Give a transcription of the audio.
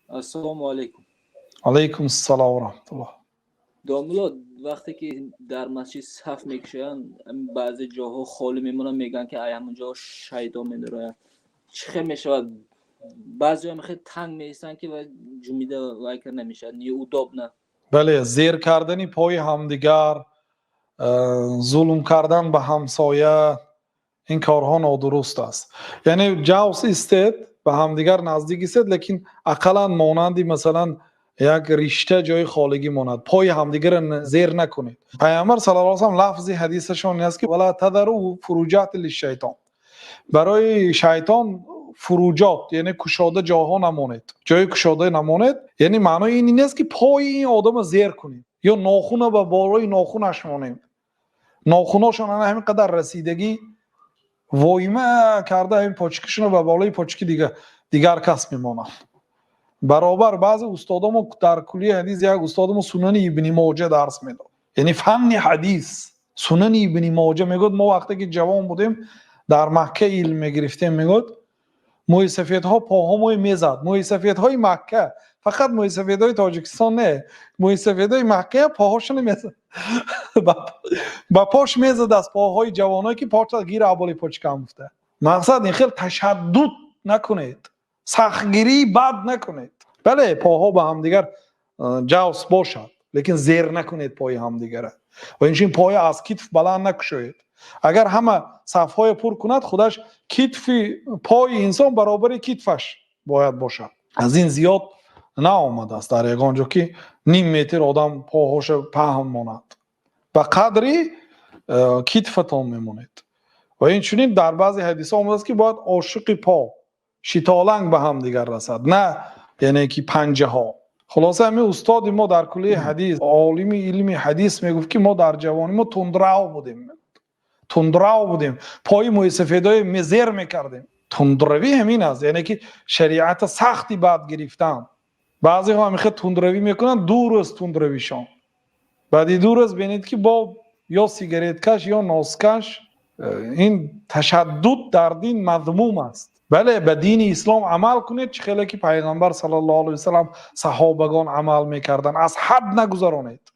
السلام علیکم. علیکم السلام و رحمت الله. داملا وقتی که در مسجد صف میکشن بعضی جاها خالی میمونن میگن که ایام جا شیطان میداره. چه میشه؟ بعضی هم خیلی تنگ میستن که و جمیده وایکر نمیشه. نی удоб نه. بله، زیر کردنی پای همدیگر، ظلم کردن به همسایه، این کارها نادرست است. یعنی جوس استید به همدیگر نزدیک استید، لیکن اقلا مانندی مثلا یک رشته جای خالگی ماند، پای همدیگر زیر نکنید. پیامبر صلی الله علیه و آله لفظ حدیثشون است که ولا تذروا فروجات للشیطان، برای شیطان فروجات یعنی کشاده جاها نمانید، جای کشاده نمانید. یعنی معنای این نیست که پای این آدم زیر کنید یا ناخون به بالای ناخونش مانید. ناخوناشون همین قدر رسیدگی وایمه کرده این پاچکشون به بالای پاچکی دیگر کس میمانند. برابر بعض استادامو در کلیه حدیث یک استادمو سنن ابن ماجه درس میداد، یعنی فن حدیث سنن ابن ماجه. میگفت ما وقتی که جوان بودیم در مکه علم میگرفتیم، میگفت موی سفیدها پاهامو میزد. موی سفیدهای مکه، فقط موی سفیدهای تاجیکستان نه، موی سفیدهای مکه پاهاشون میزد با پاش میزد از پاهای جوانایی که پاش گیر ابولی پاچکم افته. مقصد این خیلی تشدد نکنید، سختگیری بد نکنید. بله پاها با هم دیگر جوس باشد، لیکن زیر نکنید پای هم دیگر و اینچین پای از کتف بلند نکشید. اگر همه صفهای پر کند خودش کتف پای انسان برابر کتفش باید باشد. از این زیاد نه آمده است در یگانجا که نیم متر آدم پاهاش پهن ماند، به قدری کتفتان میمونید. و این چنین در بعضی حدیث آمده است که باید عاشق پا شتالنگ به هم دیگر رسد، نه یعنی که پنجه ها. خلاصه همین استاد ما در کلیه حدیث، عالم علم حدیث میگفت که ما در جوانی ما تندرو بودیم، پای موی سفیدای مزیر میکردیم. تندروی همین است، یعنی که شریعت سختی بعد گرفتن. بعضی ها همیشه تندروی میکنن، دور از تندرویشان. بعدی دور از بینید که با یا سیگریت کش یا ناسکش، این تشدد در دین مذموم است. بله به دین اسلام عمل کنید چه خیلی که پیغمبر صلی الله علیه و سلم صحابگان عمل میکردن، از حد نگذرانید.